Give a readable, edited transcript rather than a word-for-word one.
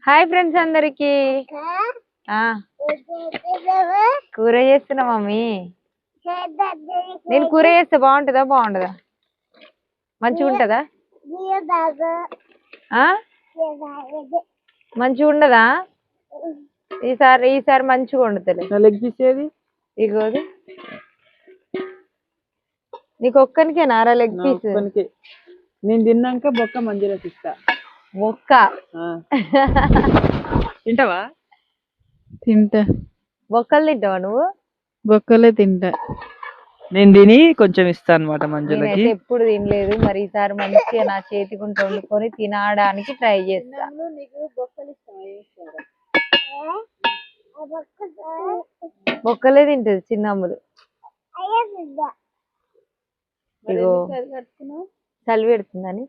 Hi friends అందరికి కూర చేస్తున్నా మమ్మీ. నేను కూర చేస్తే బాగుంటుందా బాగుండదా? మంచిగా ఉంటుందా? మంచిగా ఉండదా? ఈసారి మంచిగా వండుతలే. లెగ్ పీస్ ఏది? ఇగోది నీకు ఒక్కనికేనా రా లెగ్ పీస్? నేను తిన్నాక బొక్క మంచిగా ఇస్తా. బొక్క తింటావా? తింటా. బొక్కలు తింటావా నువ్వు? బొక్కలే తింటా. నేను తిని కొంచెం ఇస్తా అనమాట మంజులకి. ఎప్పుడు తినలేదు, మరి ఈసారి మంచిగా నా చేతికి వండుకొని తినడానికి ట్రై చేస్తా. బొక్కలే తింటది చిన్నమ్ములు. ఇగో చలి పెడుతుందని